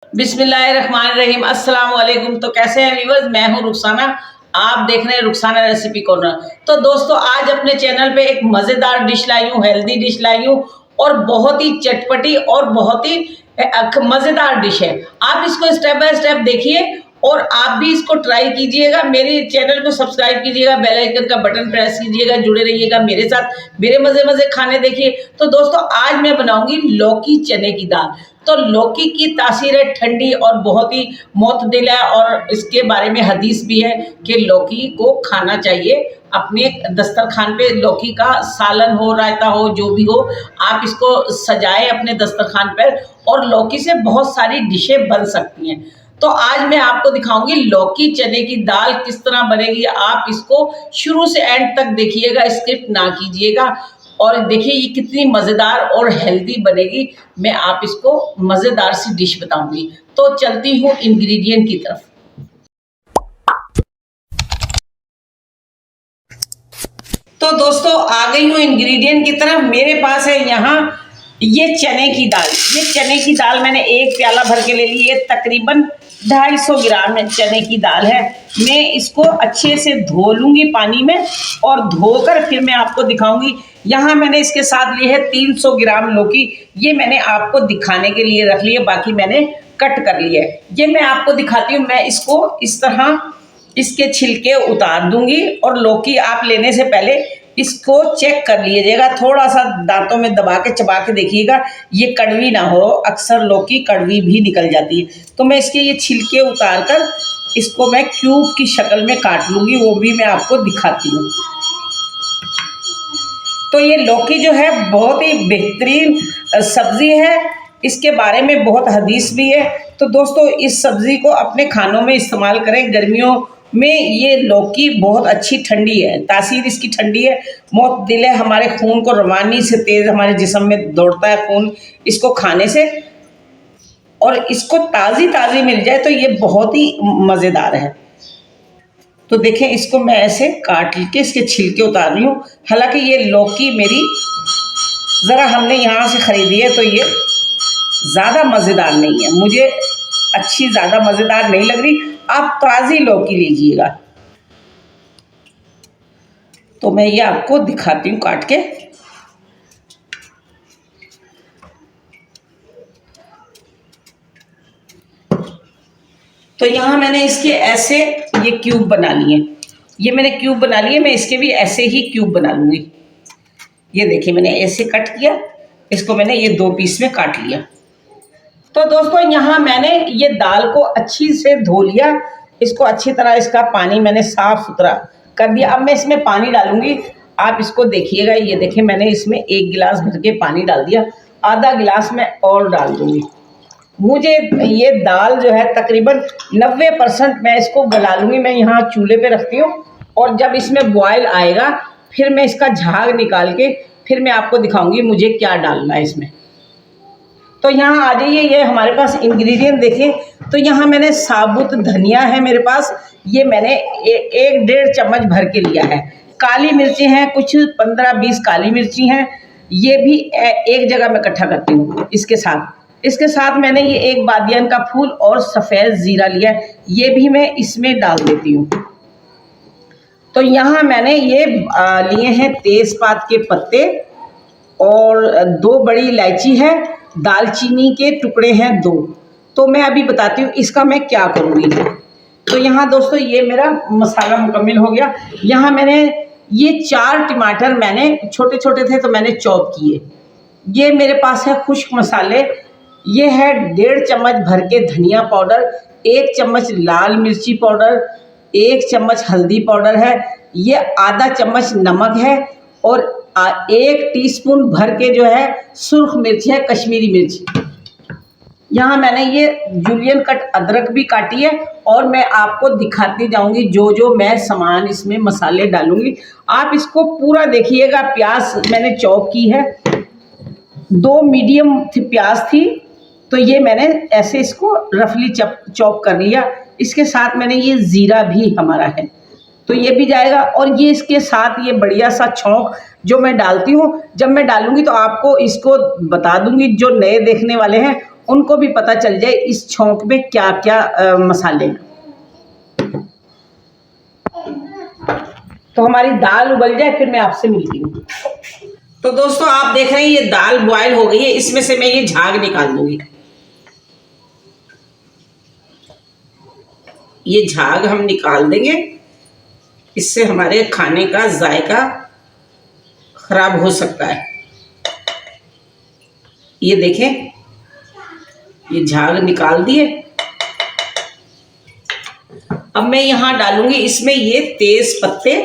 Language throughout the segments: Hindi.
बिस्मिल्लाहिर्रहमानिर्रहीम अस्सलाम वालेकुम। तो कैसे हैं व्यूअर्स, मैं हूं रुखसाना। आप देख रहे हैं रुखसाना रेसिपी कॉर्नर। तो दोस्तों आज अपने चैनल पे एक मज़ेदार डिश लाई हूँ, हेल्दी डिश लाई हूँ और बहुत ही चटपटी और बहुत ही मज़ेदार डिश है। आप इसको स्टेप बाय स्टेप देखिए और आप भी इसको ट्राई कीजिएगा। मेरे चैनल को सब्सक्राइब कीजिएगा, बेल आइकन का बटन प्रेस कीजिएगा, जुड़े रहिएगा मेरे साथ, मेरे मज़े मज़े खाने देखिए। तो दोस्तों आज मैं बनाऊंगी लौकी चने की दाल। तो लौकी की तासीर है ठंडी और बहुत ही मुतदिल है और इसके बारे में हदीस भी है कि लौकी को खाना चाहिए। अपने दस्तरखान पे लौकी का सालन हो, रायता हो, जो भी हो, आप इसको सजाएं अपने दस्तरखान पर और लौकी से बहुत सारी डिशें बन सकती हैं। तो आज मैं आपको दिखाऊंगी लौकी चने की दाल किस तरह बनेगी। आप इसको शुरू से एंड तक देखिएगा, स्किप ना कीजिएगा। और देखिए ये कितनी मज़ेदार और हेल्दी बनेगी। मैं आप इसको मज़ेदार सी डिश बताऊंगी। तो चलती हूँ इंग्रेडिएंट की तरफ। तो दोस्तों आ गई हूँ इंग्रेडिएंट की तरफ। मेरे पास है यहाँ ये चने की दाल। ये चने की दाल मैंने एक प्याला भर के ले ली है। तकरीबन 250 ग्राम चने की दाल है। मैं इसको अच्छे से धो लूंगी पानी में और धोकर फिर मैं आपको दिखाऊंगी। यहाँ मैंने इसके साथ लिए है 300 ग्राम लौकी। ये मैंने आपको दिखाने के लिए रख लिया, बाकी मैंने कट कर लिया है। ये मैं आपको दिखाती हूँ। मैं इसको इस तरह इसके छिलके उतार दूंगी और लौकी आप लेने से पहले इसको चेक कर लीजिएगा, थोड़ा सा दांतों में दबा के चबा के देखिएगा ये कड़वी ना हो। अक्सर लौकी कड़वी भी निकल जाती है। तो मैं इसके ये छिलके उतार कर इसको मैं क्यूब की शक्ल में काट लूंगी, वो भी मैं आपको दिखाती हूँ। तो ये लौकी जो है बहुत ही बेहतरीन सब्जी है, इसके बारे में बहुत हदीस भी है। तो दोस्तों इस सब्जी को अपने खानों में इस्तेमाल करें। गर्मियों में ये लौकी बहुत अच्छी ठंडी है, तासीर इसकी ठंडी है, मुतदिल है, हमारे खून को रवानी से तेज हमारे जिस्म में दौड़ता है खून इसको खाने से। और इसको ताज़ी ताज़ी मिल जाए तो ये बहुत ही मज़ेदार है। तो देखें इसको मैं ऐसे काट के इसके छिलके उतार रही हूँ। हालांकि ये लौकी मेरी ज़रा हमने यहाँ से ख़रीदी है तो ये ज़्यादा मज़ेदार नहीं है, मुझे अच्छी ज़्यादा मज़ेदार नहीं लग रही। आप ताज़ी लौकी लीजिएगा। तो मैं ये आपको दिखाती हूँ काट के। तो यहाँ मैंने इसके ऐसे ये क्यूब बना लिए। ये मैंने क्यूब बना लिए, मैं इसके भी ऐसे ही क्यूब बना लूँगी। ये देखिए मैंने ऐसे कट किया, इसको मैंने ये 2 पीस में काट लिया। तो दोस्तों यहाँ मैंने ये दाल को अच्छी से धो लिया, इसको अच्छी तरह इसका पानी मैंने साफ सुथरा कर दिया। अब मैं इसमें पानी डालूंगी, आप इसको देखिएगा। ये देखिए मैंने इसमें 1 गिलास भर के पानी डाल दिया, आधा गिलास मैं और डाल दूंगी। मुझे ये दाल जो है तकरीबन 90% मैं इसको गला लूँगी। मैं यहाँ चूल्हे पे रखती हूँ और जब इसमें बॉयल आएगा फिर मैं इसका झाग निकाल के फिर मैं आपको दिखाऊंगी मुझे क्या डालना है इसमें। तो यहाँ आ जाइए, ये हमारे पास इंग्रेडिएंट देखिए। तो यहाँ मैंने साबुत धनिया है मेरे पास, ये मैंने 1-1.5 चम्मच भर के लिया है। काली मिर्ची हैं कुछ 15-20 काली मिर्ची हैं, ये भी एक जगह मैं इकट्ठा करती हूँ। इसके साथ मैंने ये 1 बादियान का फूल और सफ़ेद ज़ीरा लिया है, ये भी मैं इसमें डाल देती हूँ। तो यहाँ मैंने ये लिए हैं तेज़पात के पत्ते और 2 बड़ी इलायची है, दालचीनी के टुकड़े हैं 2। तो मैं अभी बताती हूँ इसका मैं क्या करूँगी। तो यहाँ दोस्तों ये मेरा मसाला मुकम्मल हो गया। यहाँ मैंने ये 4 टमाटर मैंने छोटे छोटे थे तो मैंने चॉप किए। ये मेरे पास है खुश्क मसाले, ये है 1.5 चम्मच भर के धनिया पाउडर, 1 चम्मच लाल मिर्ची पाउडर, 1 चम्मच हल्दी पाउडर है, ये आधा चम्मच नमक है और 1 टीस्पून भर के जो है सुर्ख मिर्च है, कश्मीरी मिर्च। यहाँ मैंने ये जूलियन कट अदरक भी काटी है और मैं आपको दिखाती जाऊंगी जो जो मैं सामान इसमें मसाले डालूंगी। आप इसको पूरा देखिएगा। प्याज मैंने चॉप की है, 2 मीडियम प्याज थी तो ये मैंने ऐसे इसको रफली चॉप कर लिया। इसके साथ मैंने ये ज़ीरा भी हमारा है तो ये भी जाएगा और ये इसके साथ ये बढ़िया सा छौंक जो मैं डालती हूँ। जब मैं डालूंगी तो आपको इसको बता दूंगी, जो नए देखने वाले हैं उनको भी पता चल जाए इस छौंक में क्या क्या मसाले हैं। तो हमारी दाल उबल जाए फिर मैं आपसे मिलती हूँ। तो दोस्तों आप देख रहे हैं ये दाल बॉयल हो गई है, इसमें से मैं ये झाग निकाल दूंगी। ये झाग हम निकाल देंगे, इससे हमारे खाने का जायका खराब हो सकता है। ये देखें, ये झाग निकाल दिए। अब मैं यहाँ डालूंगी इसमें ये तेज पत्ते,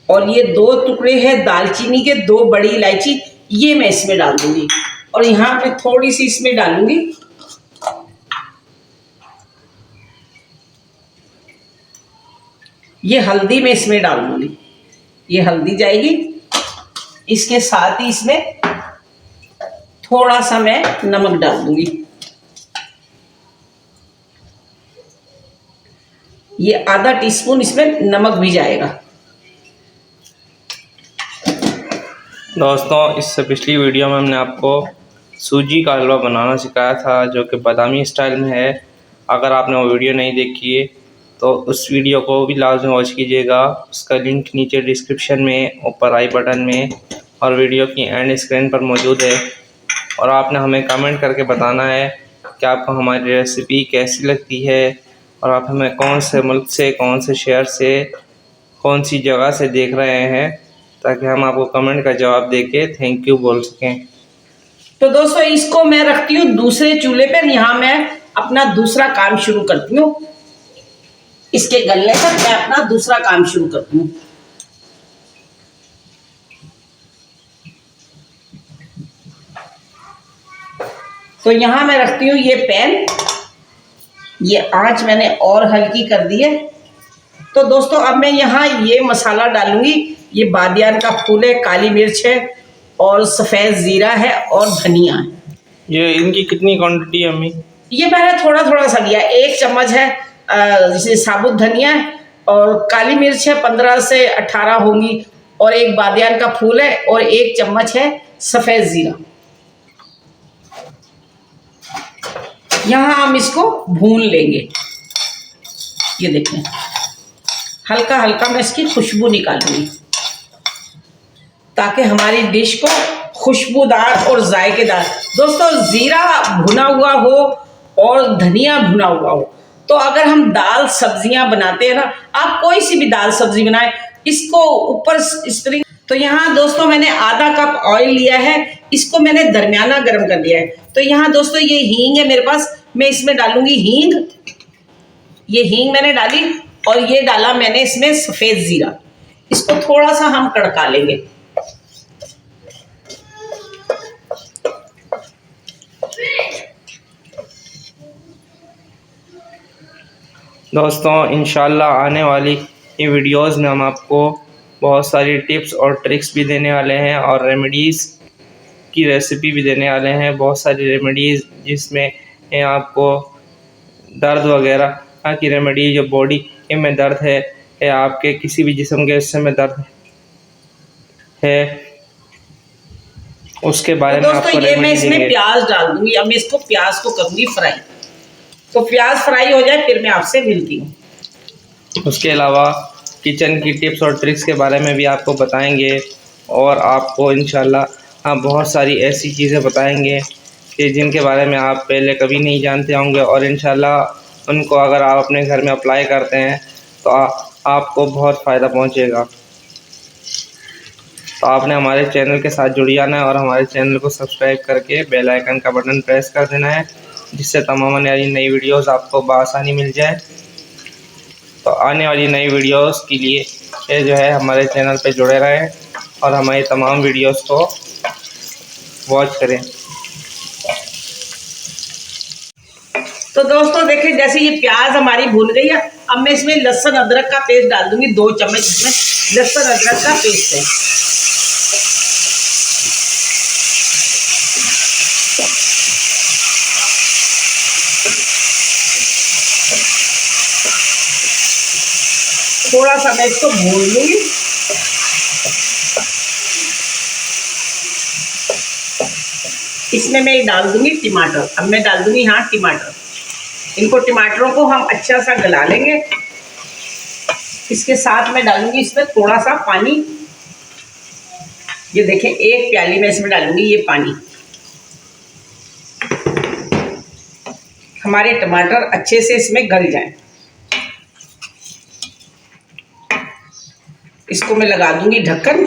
और ये 2 टुकड़े हैं दालचीनी के, 2 बड़ी इलायची, ये मैं इसमें डाल दूंगी। और यहाँ मैं थोड़ी सी इसमें डालूंगी ये हल्दी, मैं इसमें डाल दूंगी, ये हल्दी जाएगी। इसके साथ ही इसमें थोड़ा सा मैं नमक डाल दूंगी। ये आधा टीस्पून इसमें नमक भी जाएगा। दोस्तों इससे पिछली वीडियो में हमने आपको सूजी का हलवा बनाना सिखाया था, जो कि बादामी स्टाइल में है। अगर आपने वो वीडियो नहीं देखी है तो उस वीडियो को भी लाजमी वॉच कीजिएगा। उसका लिंक नीचे डिस्क्रिप्शन में, ऊपर आई बटन में और वीडियो की एंड स्क्रीन पर मौजूद है। और आपने हमें कमेंट करके बताना है कि आपको हमारी रेसिपी कैसी लगती है, और आप हमें कौन से मुल्क से, कौन से शहर से, कौन सी जगह से देख रहे हैं, ताकि हम आपको कमेंट का जवाब देके थैंक यू बोल सकें। तो दोस्तों इसको मैं रखती हूँ दूसरे चूल्हे पर। यहाँ मैं अपना दूसरा काम शुरू करती हूँ। इसके गलने तक मैं अपना दूसरा काम शुरू करती हूँ। तो यहाँ मैं रखती हूँ ये पैन, ये आंच मैंने और हल्की कर दी है। तो दोस्तों अब मैं यहाँ ये मसाला डालूंगी। ये बादियान का फूल है, काली मिर्च है, और सफ़ेद ज़ीरा है, और धनिया है। ये इनकी कितनी क्वांटिटी है अम्मी? ये मैंने थोड़ा थोड़ा सा लिया। 1 चम्मच है जैसे साबुत धनिया है, और काली मिर्च है 15 से 18 होंगी, और एक बादियान का फूल है, और 1 चम्मच है सफ़ेद ज़ीरा। यहाँ हम इसको भून लेंगे। ये देखें, हल्का हल्का मैं इसकी खुशबू निकालूंगी, ताकि हमारी डिश को खुशबूदार और जायकेदार। दोस्तों ज़ीरा भुना हुआ हो और धनिया भुना हुआ हो, तो अगर हम दाल सब्जियां बनाते हैं ना, आप कोई सी भी दाल सब्जी बनाएं, इसको ऊपर इस तरीके। तो यहाँ दोस्तों मैंने आधा कप ऑयल लिया है, इसको मैंने दरमियाना गर्म कर लिया है। तो यहाँ दोस्तों ये हींग है मेरे पास, मैं इसमें डालूंगी हींग। ये हींग मैंने डाली, और ये डाला मैंने इसमें सफ़ेद ज़ीरा। इसको थोड़ा सा हम कड़का लेंगे। दोस्तों इंशाल्लाह आने वाली ये वीडियोस में हम आपको बहुत सारी टिप्स और ट्रिक्स भी देने वाले हैं, और रेमेडीज़ की रेसिपी भी देने वाले हैं। बहुत सारी रेमेडीज़ जिसमें आपको दर्द वगैरह की रेमेडी, जो बॉडी में दर्द है या आपके किसी भी जिस्म के हिस्से में दर्द है, उसके बारे में आपको दोस्तों ये मैं इसमें देंगे। प्याज डाल दूंगी। अब मैं इसको प्याज को करूंगी फ्राई। तो प्याज फ्राई हो जाए फिर मैं आपसे मिलती हूँ। उसके अलावा किचन की टिप्स और ट्रिक्स के बारे में भी आपको बताएंगे, और आपको इंशाल्लाह हम बहुत सारी ऐसी चीज़ें बताएंगे कि जिनके बारे में आप पहले कभी नहीं जानते होंगे, और इंशाल्लाह उनको अगर आप अपने घर में अप्लाई करते हैं तो आपको बहुत फ़ायदा पहुंचेगा। तो आपने हमारे चैनल के साथ जुड़ जाना है, और हमारे चैनल को सब्सक्राइब करके बेल आइकन का बटन प्रेस कर देना है, जिससे तमाम आने वाली नई वीडियोस आपको बआसानी मिल जाए। तो आने वाली नई वीडियोस के लिए ये जो है हमारे चैनल पे जुड़े रहें, और हमारी तमाम वीडियोस को वॉच करें। तो दोस्तों देखिए, जैसे ये प्याज हमारी भून गई है, अब मैं इसमें लहसुन अदरक का पेस्ट डाल दूंगी। 2 चम्मच इसमें लहसुन अदरक का पेस्ट है। थोड़ा सा मैं इसको भून लूंगी। इसमें मैं डाल दूंगी टमाटर। अब मैं डाल दूंगी यहाँ टमाटर। इनको टमाटरों को हम अच्छा सा गला लेंगे। इसके साथ मैं डालूंगी इसमें थोड़ा सा पानी। ये देखें, 1 प्याली में इसमें डालूंगी ये पानी। हमारे टमाटर अच्छे से इसमें गल जाएं। इसको मैं लगा दूंगी ढक्कन,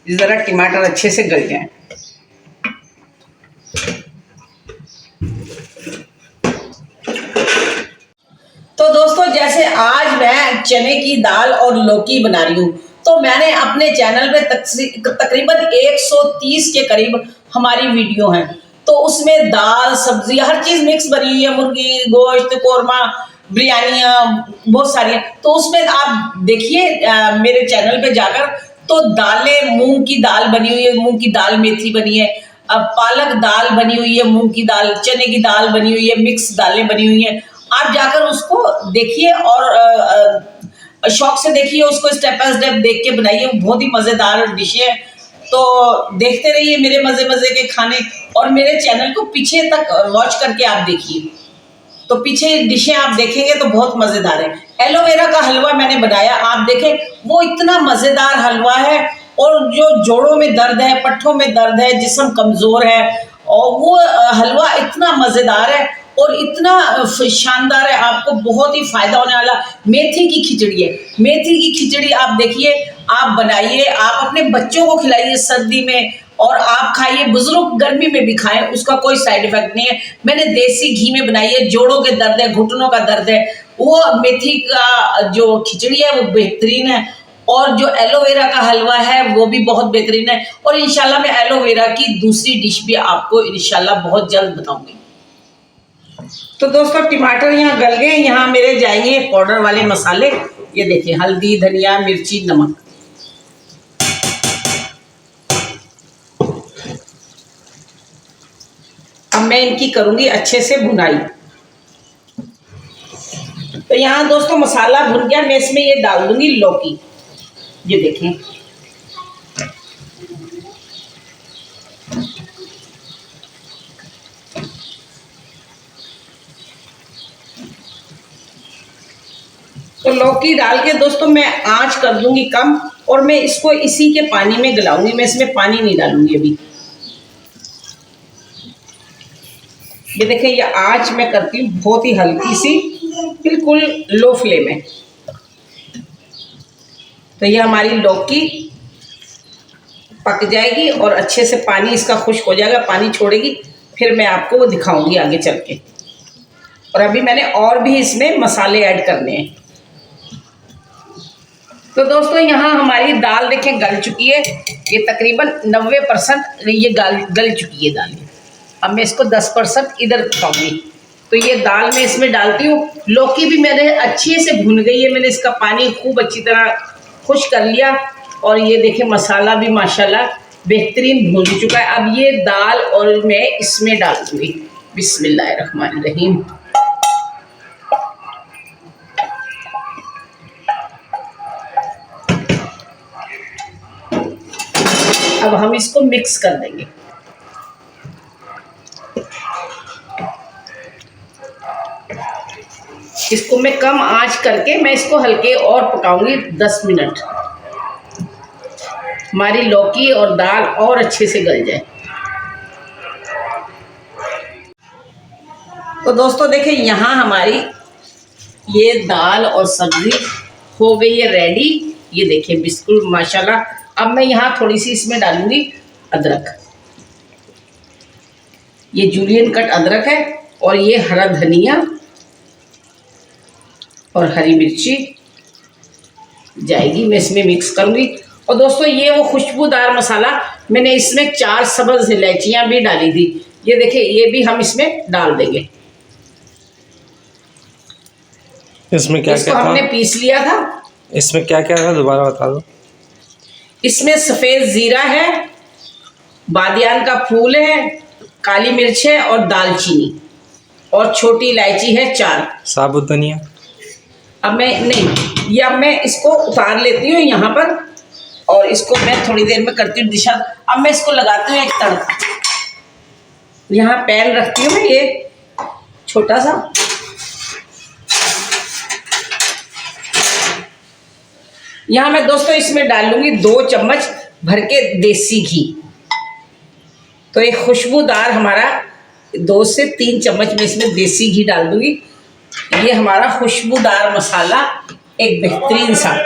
ज़रा टमाटर अच्छे से गल जाएं। तो दोस्तों, जैसे आज मैं चने की दाल और लौकी बना रही हूँ, तो मैंने अपने चैनल पे तकरीबन 130 के करीब हमारी वीडियो हैं। तो उसमें दाल, सब्जी, हर चीज़ मिक्स बनी हुई है। मुर्गी, गोश्त, कोरमा, बिरयानियाँ बहुत सारी हैं। तो उसमें आप देखिए मेरे चैनल पे जाकर, तो दालें, मूंग की दाल बनी हुई है, मूंग की दाल मेथी बनी है, पालक दाल बनी हुई है, मूंग की दाल, चने की दाल बनी हुई है, मिक्स दालें बनी हुई हैं। आप जाकर उसको देखिए और शौक से देखिए उसको, स्टेप बाय स्टेप देख के बनाइए। बहुत ही मज़ेदार डिश है। तो देखते रहिए मेरे मज़े मज़े के खाने, और मेरे चैनल को पीछे तक वॉच करके आप देखिए। तो पीछे डिशें आप देखेंगे तो बहुत मज़ेदार है। एलोवेरा का हलवा मैंने बनाया, आप देखें वो इतना मज़ेदार हलवा है। और जो जोड़ों में दर्द है, पट्ठों में दर्द है, जिस्म कमज़ोर है, और वो हलवा इतना मज़ेदार है और इतना शानदार है, आपको बहुत ही फ़ायदा होने वाला। मेथी की खिचड़ी है। मेथी की खिचड़ी आप देखिए, आप बनाइए, आप अपने बच्चों को खिलाइए सर्दी में, और आप खाइए, बुजुर्ग गर्मी में भी खाएं, उसका कोई साइड इफेक्ट नहीं है। मैंने देसी घी में बनाई है। जोड़ों के दर्द है, घुटनों का दर्द है, वो मेथी का जो खिचड़ी है वो बेहतरीन है। और जो एलोवेरा का हलवा है वो भी बहुत बेहतरीन है। और इंशाल्लाह मैं एलोवेरा की दूसरी डिश भी आपको इंशाल्लाह बहुत जल्द बताऊंगी। तो दोस्तों, टमाटर यहाँ गल गए। यहाँ मेरे जाएंगे पाउडर वाले मसाले। ये देखिए, हल्दी, धनिया, मिर्ची, नमक। अब मैं इनकी करूंगी अच्छे से भुनाई। तो यहाँ दोस्तों मसाला भुन गया। मैं इसमें ये डाल दूंगी लौकी। ये देखें, तो लौकी डाल के दोस्तों मैं आंच कर दूंगी कम, और मैं इसको इसी के पानी में गलाऊंगी। मैं इसमें पानी नहीं डालूंगी अभी। ये देखें, ये आंच मैं करती हूँ बहुत ही हल्की सी, बिल्कुल लो फ्लेम में। तो ये हमारी लौकी पक जाएगी और अच्छे से पानी इसका खुश्क हो जाएगा, पानी छोड़ेगी, फिर मैं आपको वो दिखाऊंगी आगे चल के। और अभी मैंने और भी इसमें मसाले ऐड करने हैं। तो दोस्तों, यहाँ हमारी दाल देखें गल चुकी है। ये तकरीबन 90% ये गल चुकी है दाल। अब मैं इसको 10% इधर पकाऊंगी। तो ये दाल मैं इसमें डालती हूँ। लौकी भी मेरे अच्छे से भुन गई है। मैंने इसका पानी खूब अच्छी तरह खुश कर लिया। और ये देखें, मसाला भी माशाल्लाह बेहतरीन भुन चुका है। अब ये दाल और मैं इसमें डाल दूँगी। बिस्मिल्लाहिर्रहमानिर्रहीम। अब हम इसको मिक्स कर देंगे। इसको मैं कम आंच करके मैं इसको हल्के और पकाऊंगी 10 मिनट। हमारी लौकी और दाल और अच्छे से गल जाए। तो दोस्तों देखें, यहाँ हमारी ये दाल और सब्जी हो गई है रेडी। ये देखिए बिल्कुल माशाल्लाह। अब मैं यहाँ थोड़ी सी इसमें डालूंगी अदरक। ये जूलियन कट अदरक है, और ये हरा धनिया और हरी मिर्ची जाएगी। मैं इसमें मिक्स करूँगी। और दोस्तों, ये वो खुशबूदार मसाला मैंने इसमें 4 सब्ज़ इलायचियाँ भी डाली थी। ये देखिए, ये भी हम इसमें डाल देंगे। इसमें क्या क्या था? हमने पीस लिया था। इसमें क्या क्या था दोबारा बता दो। इसमें सफ़ेद ज़ीरा है, बादियान का फूल है, काली मिर्च है, और दालचीनी, और छोटी इलायची है 4। साबुत धनिया। अब मैं नहीं, ये अब मैं इसको उतार लेती हूँ यहाँ पर, और इसको मैं थोड़ी देर में करती हूँ डिश। अब मैं इसको लगाती हूँ एक तड़का। यहाँ पैन रखती हूँ मैं ये छोटा सा। यहाँ मैं दोस्तों इसमें डाल लूँगी 2 चम्मच भर के देसी घी। तो एक खुशबूदार हमारा 2 से 3 चम्मच में इसमें देसी घी डाल दूँगी। ये हमारा खुशबूदार मसाला एक बेहतरीन सा।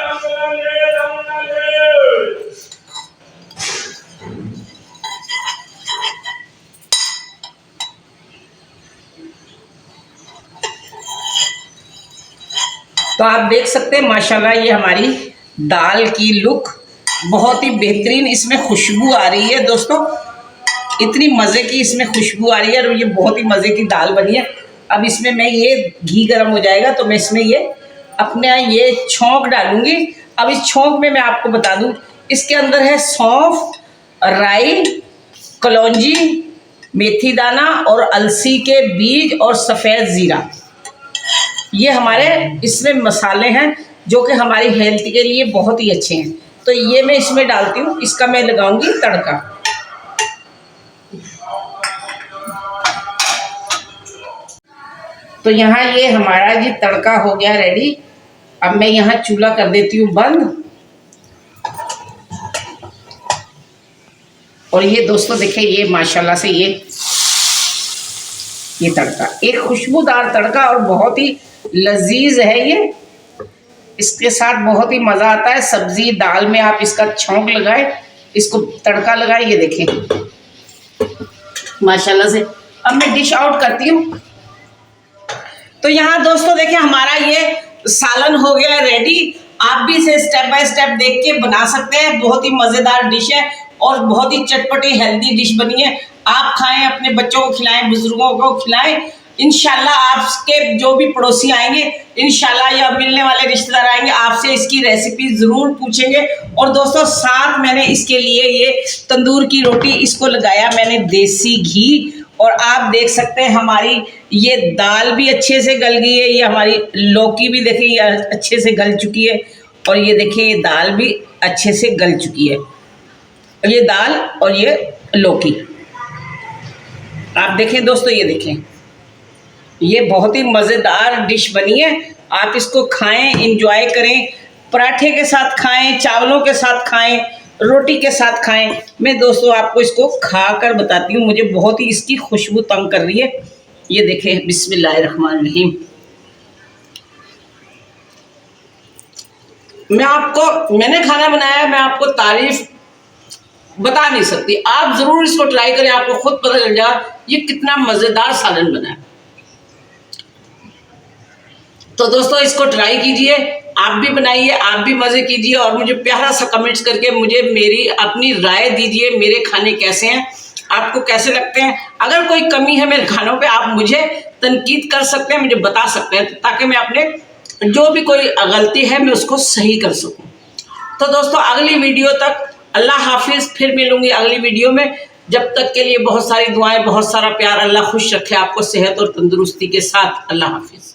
तो आप देख सकते हैं माशाल्लाह ये हमारी दाल की लुक बहुत ही बेहतरीन, इसमें खुशबू आ रही है दोस्तों, इतनी मज़े की इसमें खुशबू आ रही है और ये बहुत ही मज़े की दाल बनी है। अब इसमें मैं ये घी गर्म हो जाएगा तो मैं इसमें ये अपने ये छौंक डालूंगी। अब इस छौंक में मैं आपको बता दूं इसके अंदर है सौंफ, राई, कलौंजी, मेथी दाना और अलसी के बीज और सफ़ेद ज़ीरा। ये हमारे इसमें मसाले हैं जो कि हमारी हेल्थ के लिए बहुत ही अच्छे हैं। तो ये मैं इसमें डालती हूँ, इसका मैं लगाऊंगी तड़का। तो यहाँ ये हमारा जी तड़का हो गया रेडी। अब मैं यहाँ चूल्हा कर देती हूँ बंद। और ये दोस्तों देखिए ये माशाल्लाह से ये तड़का एक खुशबूदार तड़का और बहुत ही लजीज है ये। इसके साथ बहुत ही मज़ा आता है। सब्जी दाल में आप इसका छौंक लगाए, इसको तड़का लगाए। ये देखें माशाल्लाह से। अब मैं डिश आउट करती हूँ। तो यहाँ दोस्तों देखिए हमारा ये सालन हो गया रेडी। आप भी इसे स्टेप बाय स्टेप देख के बना सकते हैं। बहुत ही मज़ेदार डिश है और बहुत ही चटपटी हेल्दी डिश बनी है। आप खाएं, अपने बच्चों को खिलाएं, बुजुर्गों को खिलाएं। इंशाल्लाह आपके जो भी पड़ोसी आएंगे, इंशाल्लाह या मिलने वाले रिश्तेदार आएंगे, आपसे इसकी रेसिपी ज़रूर पूछेंगे। और दोस्तों साथ मैंने इसके लिए ये तंदूर की रोटी, इसको लगाया मैंने देसी घी। और आप देख सकते हैं हमारी ये दाल भी अच्छे से गल गई है। ये हमारी लौकी भी देखिए ये अच्छे से गल चुकी है। और ये देखिए ये दाल भी अच्छे से गल चुकी है, ये दाल और ये लौकी। आप देखें दोस्तों, ये देखें ये बहुत ही मज़ेदार डिश बनी है। आप इसको खाएं, इंजॉय करें। पराठे के साथ खाएं, चावलों के साथ खाएं, रोटी के साथ खाएं। मैं दोस्तों आपको इसको खाकर बताती हूँ। मुझे बहुत ही इसकी खुशबू तंग कर रही है। ये देखें बिस्मिल्लाहिर्रहमानिर्रहीम। मैंने खाना बनाया, मैं आपको तारीफ बता नहीं सकती। आप ज़रूर इसको ट्राई करें, आपको खुद पता चल जाएगा ये कितना मज़ेदार सालन बना है। तो दोस्तों इसको ट्राई कीजिए, आप भी बनाइए, आप भी मज़े कीजिए और मुझे प्यारा सा कमेंट्स करके मुझे मेरी अपनी राय दीजिए। मेरे खाने कैसे हैं, आपको कैसे लगते हैं। अगर कोई कमी है मेरे खानों पे आप मुझे तनकीद कर सकते हैं, मुझे बता सकते हैं, ताकि मैं अपने जो भी कोई गलती है मैं उसको सही कर सकूं। तो दोस्तों अगली वीडियो तक अल्लाह हाफिज़। फिर मिलूंगी अगली वीडियो में। जब तक के लिए बहुत सारी दुआएं, बहुत सारा प्यार। अल्लाह खुश रखे आपको सेहत और तंदुरुस्ती के साथ। अल्लाह हाफिज़।